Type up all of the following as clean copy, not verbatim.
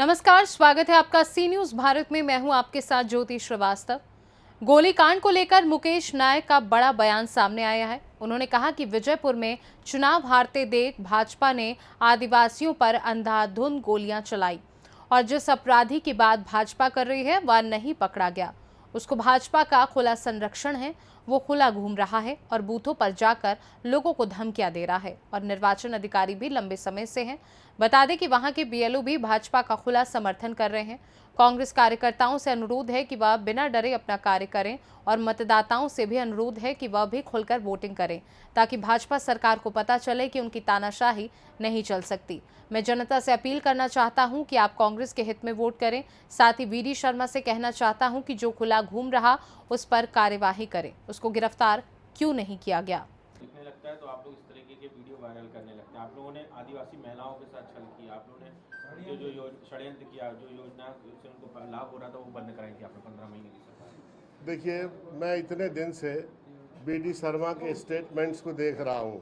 नमस्कार, स्वागत है आपका सी न्यूज भारत में। मैं हूं आपके साथ ज्योति श्रीवास्तव। गोलीकांड को लेकर मुकेश नायक का बड़ा बयान सामने आया है। उन्होंने कहा कि विजयपुर में चुनाव हारते देख भाजपा ने आदिवासियों पर अंधाधुंध गोलियां चलाई और जिस अपराधी की बात भाजपा कर रही है वह नहीं पकड़ा गया। उसको भाजपा का खुला संरक्षण है। वो खुला घूम रहा है और बूथों पर जाकर लोगों को धमकियां दे रहा है और निर्वाचन अधिकारी भी लंबे समय से हैं। बता दें कि वहां के बीएलओ भी भाजपा का खुला समर्थन कर रहे हैं। कांग्रेस कार्यकर्ताओं से अनुरोध है कि वह बिना डरे अपना कार्य करें और मतदाताओं से भी अनुरोध है कि वह भी खुलकर वोटिंग करें ताकि भाजपा सरकार को पता चले कि उनकी तानाशाही नहीं चल सकती। मैं जनता से अपील करना चाहता हूं कि आप कांग्रेस के हित में वोट करें। साथ ही वीडी शर्मा से कहना चाहता हूं कि जो खुला घूम रहा उस पर कार्यवाही करें। उसको गिरफ्तार क्यों नहीं किया गया? दिखने लगता है तो आप लोग इस तरीके के वीडियो वायरल करने लगते हैं। आप लोगों ने आदिवासी महिलाओं के साथ छल किया, आप लोगों ने जो षड्यंत्र किया, जो योजना से उनको लाभ हो रहा था वो बंद कराई थी आपने 15 महीने की सरकार। देखिए, मैं इतने दिन से वीडी शर्मा के स्टेटमेंट्स को देख रहा हूं।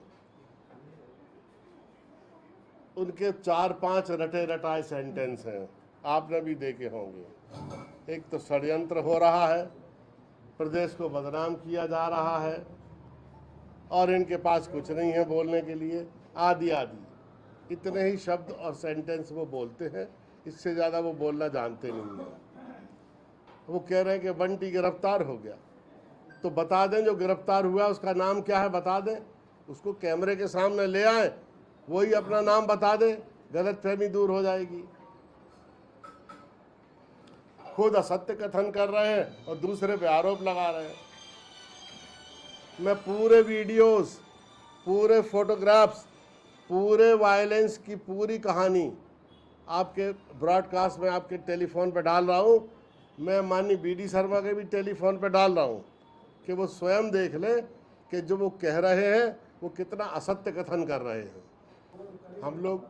उनके 4-5 रटे रटाए सेंटेंस हैं, आपने भी देखे होंगे। एक तो षड्यंत्र हो रहा है, प्रदेश को बदनाम किया जा रहा है और इनके पास कुछ नहीं है बोलने के लिए, आदि आदि इतने ही शब्द और सेंटेंस वो बोलते हैं। इससे ज़्यादा वो बोलना जानते नहीं हैं। वो कह रहे हैं कि बंटी गिरफ्तार हो गया, तो बता दें जो गिरफ्तार हुआ उसका नाम क्या है, बता दें, उसको कैमरे के सामने ले आए, वही अपना नाम बता दे, गलतफहमी दूर हो जाएगी। खुद असत्य कथन कर रहे हैं और दूसरे पे आरोप लगा रहे हैं। मैं पूरे वीडियोस, पूरे फोटोग्राफ्स, पूरे वायलेंस की पूरी कहानी आपके ब्रॉडकास्ट में, आपके टेलीफोन पे डाल रहा हूँ। मैं माननीय वीडी शर्मा के भी टेलीफोन पे डाल रहा हूँ कि वो स्वयं देख लें कि जो वो कह रहे हैं वो कितना असत्य कथन कर रहे हैं। हम लोग,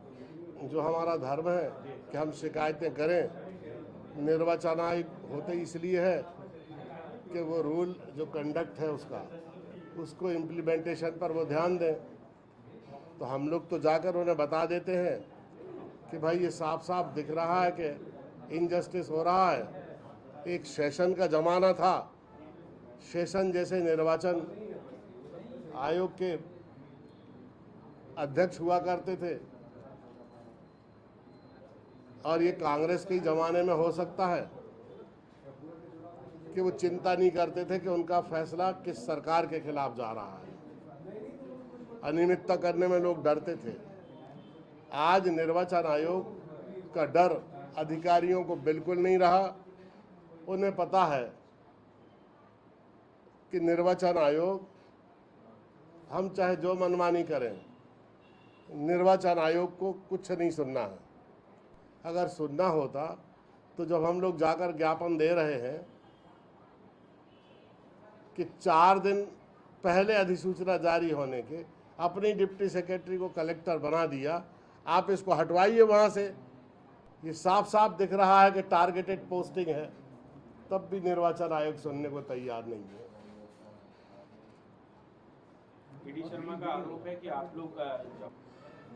जो हमारा धर्म है कि हम शिकायतें करें, निर्वाचन आयोग होते इसलिए है कि वो रूल जो कंडक्ट है उसको इम्प्लीमेंटेशन पर वो ध्यान दें। तो हम लोग तो जाकर उन्हें बता देते हैं कि भाई ये साफ साफ दिख रहा है कि इनजस्टिस हो रहा है। एक सेशन का ज़माना था, सेशन जैसे निर्वाचन आयोग के अध्यक्ष हुआ करते थे और ये कांग्रेस के ज़माने में हो सकता है कि वो चिंता नहीं करते थे कि उनका फैसला किस सरकार के खिलाफ जा रहा है। अनियमितता करने में लोग डरते थे। आज निर्वाचन आयोग का डर अधिकारियों को बिल्कुल नहीं रहा। उन्हें पता है कि निर्वाचन आयोग, हम चाहे जो मनमानी करें, निर्वाचन आयोग को कुछ नहीं सुनना है। अगर सुनना होता तो जब हम लोग जाकर ज्ञापन दे रहे हैं कि 4 दिन पहले अधिसूचना जारी होने के अपनी डिप्टी सेक्रेटरी को कलेक्टर बना दिया, आप इसको हटवाइए वहाँ से। ये साफ साफ दिख रहा है कि टारगेटेड पोस्टिंग है, तब भी निर्वाचन आयोग सुनने को तैयार नहीं है। वीडी शर्मा का आरोप है कि आप लोग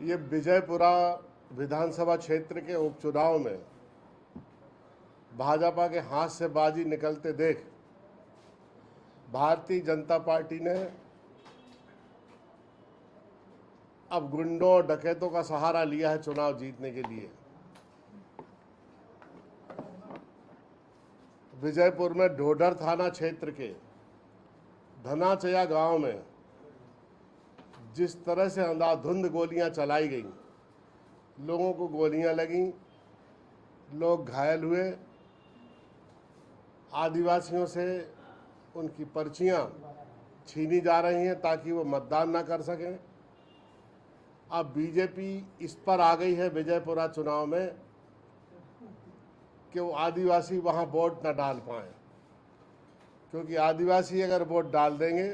ये विजयपुरा विधानसभा क्षेत्र के उपचुनाव में भाजपा के हाथ से बाजी निकलते देख भारतीय जनता पार्टी ने अब गुंडों और डकैतों का सहारा लिया है चुनाव जीतने के लिए। विजयपुर में ढोडर थाना क्षेत्र के धनाचया गांव में जिस तरह से अंधाधुंध गोलियां चलाई गईं, लोगों को गोलियां लगीं, लोग घायल हुए, आदिवासियों से उनकी पर्चियां छीनी जा रही हैं ताकि वो मतदान ना कर सकें। अब बीजेपी इस पर आ गई है विजयपुरा चुनाव में कि वो आदिवासी वहां वोट न डाल पाएं, क्योंकि आदिवासी अगर वोट डाल देंगे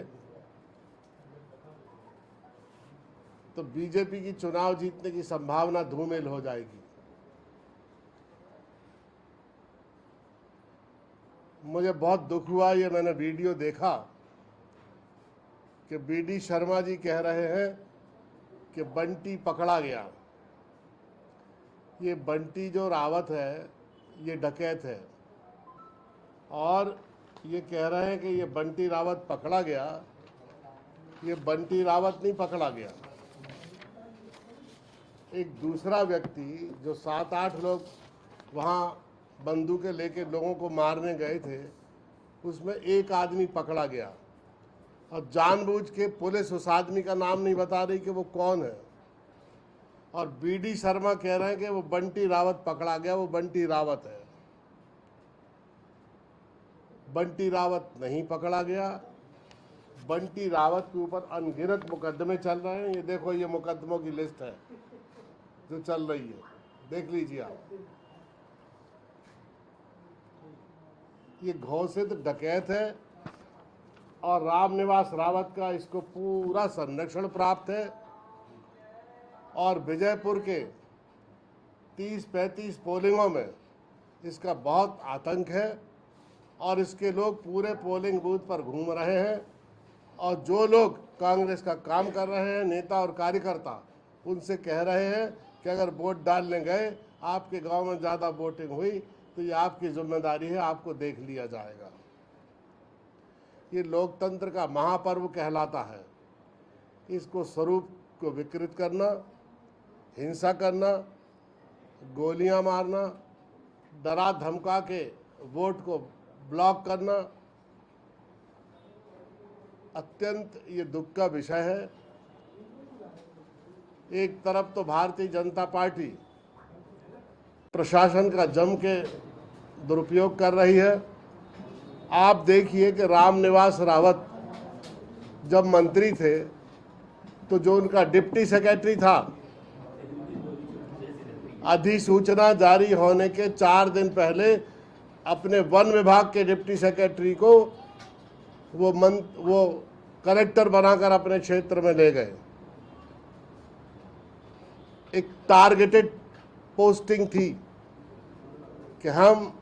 तो बीजेपी की चुनाव जीतने की संभावना धूमिल हो जाएगी। मुझे बहुत दुख हुआ, ये मैंने वीडियो देखा कि वीडी शर्मा जी कह रहे हैं कि बंटी पकड़ा गया। ये बंटी जो रावत है ये डकैत है और ये कह रहे हैं कि ये बंटी रावत पकड़ा गया। ये बंटी रावत नहीं पकड़ा गया। एक दूसरा व्यक्ति जो 7-8 लोग वहाँ बंदूकें लेके लोगों को मारने गए थे, उसमें एक आदमी पकड़ा गया और जानबूझ के पुलिस उस आदमी का नाम नहीं बता रही कि वो कौन है। और बीडी शर्मा कह रहे हैं कि वो बंटी रावत पकड़ा गया, वो बंटी रावत है। बंटी रावत नहीं पकड़ा गया। बंटी रावत के ऊपर अनगिनत मुकदमे चल रहे हैं। ये देखो, ये मुकदमों की लिस्ट है जो चल रही है, देख लीजिए आप। ये घोषित डकैत है और रामनिवास रावत का इसको पूरा संरक्षण प्राप्त है और विजयपुर के 30-35 पोलिंगों में इसका बहुत आतंक है और इसके लोग पूरे पोलिंग बूथ पर घूम रहे हैं और जो लोग कांग्रेस का काम कर रहे हैं, नेता और कार्यकर्ता, उनसे कह रहे हैं कि अगर वोट डालने गए, आपके गांव में ज़्यादा वोटिंग हुई तो ये आपकी जिम्मेदारी है, आपको देख लिया जाएगा। ये लोकतंत्र का महापर्व कहलाता है। इसको स्वरूप को विकृत करना, हिंसा करना, गोलियां मारना, डरा धमका के वोट को ब्लॉक करना अत्यंत ये दुख का विषय है। एक तरफ तो भारतीय जनता पार्टी प्रशासन का जम के दुरुपयोग कर रही है। आप देखिए कि रामनिवास रावत जब मंत्री थे तो जो उनका डिप्टी सेक्रेटरी था, अधिसूचना जारी होने के 4 दिन पहले अपने वन विभाग के डिप्टी सेक्रेटरी को वो कलेक्टर बनाकर अपने क्षेत्र में ले गए। एक टारगेटेड पोस्टिंग थी कि हम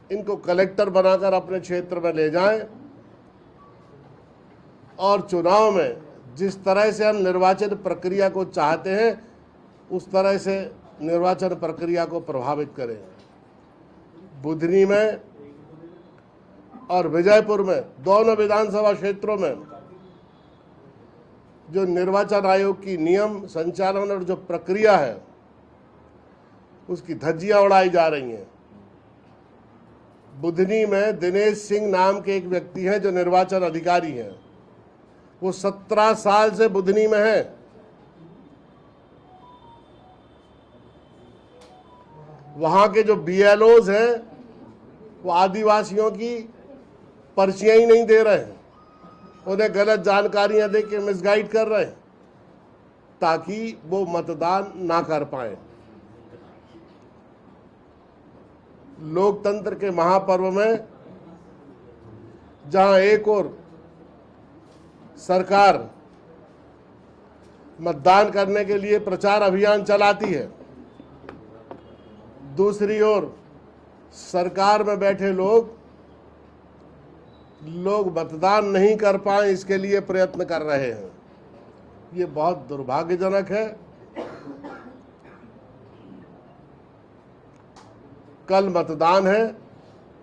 इनको कलेक्टर बनाकर अपने क्षेत्र में ले जाएं और चुनाव में जिस तरह से हम निर्वाचन प्रक्रिया को चाहते हैं उस तरह से निर्वाचन प्रक्रिया को प्रभावित करें। बुधनी में और विजयपुर में, दोनों विधानसभा क्षेत्रों में जो निर्वाचन आयोग की नियम संचालन और जो प्रक्रिया है उसकी धज्जियां उड़ाई जा रही हैं। बुधनी में दिनेश सिंह नाम के एक व्यक्ति हैं जो निर्वाचन अधिकारी हैं। वो 17 साल से बुधनी में है। वहां के जो BLOs हैं वो आदिवासियों की पर्चियां ही नहीं दे रहे हैं, उन्हें गलत जानकारियां दे के मिसगाइड कर रहे हैं ताकि वो मतदान ना कर पाए। लोकतंत्र के महापर्व में जहां एक ओर सरकार मतदान करने के लिए प्रचार अभियान चलाती है, दूसरी ओर सरकार में बैठे लोग मतदान नहीं कर पाए इसके लिए प्रयत्न कर रहे हैं। ये बहुत दुर्भाग्यजनक है। कल मतदान है।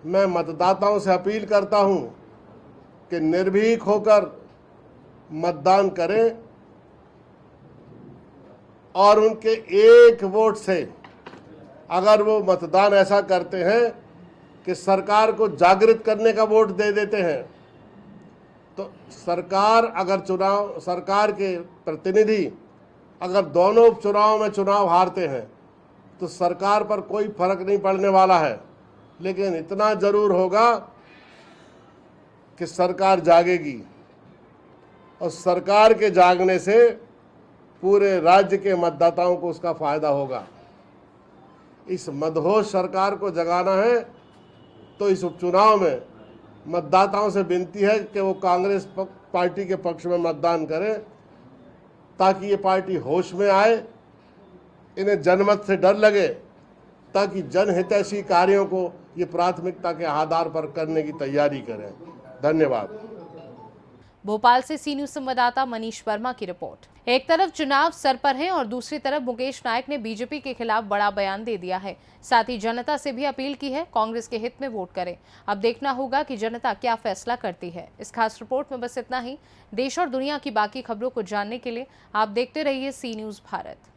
मैं मतदाताओं से अपील करता हूं कि निर्भीक होकर मतदान करें और उनके एक वोट से अगर वो मतदान ऐसा करते हैं कि सरकार को जागृत करने का वोट दे देते हैं तो सरकार के प्रतिनिधि अगर दोनों उपचुनाव में चुनाव हारते हैं तो सरकार पर कोई फर्क नहीं पड़ने वाला है, लेकिन इतना जरूर होगा कि सरकार जागेगी और सरकार के जागने से पूरे राज्य के मतदाताओं को उसका फायदा होगा। इस मदहोश सरकार को जगाना है तो इस उपचुनाव में मतदाताओं से विनती है कि वो कांग्रेस पार्टी के पक्ष में मतदान करें ताकि ये पार्टी होश में आए, इन्हें जनमत से डर लगे, ताकि जनहितैषी कार्यों को ये प्राथमिकता के आधार पर करने की तैयारी करें। धन्यवाद। भोपाल से सी न्यूज संवाददाता मनीष वर्मा की रिपोर्ट। एक तरफ चुनाव सर पर है और दूसरी तरफ मुकेश नायक ने बीजेपी के खिलाफ बड़ा बयान दे दिया है। साथ ही जनता से भी अपील की है कांग्रेस के हित में वोट करें। अब देखना होगा कि जनता क्या फैसला करती है। इस खास रिपोर्ट में बस इतना ही। देश और दुनिया की बाकी खबरों को जानने के लिए आप देखते रहिए सी न्यूज भारत।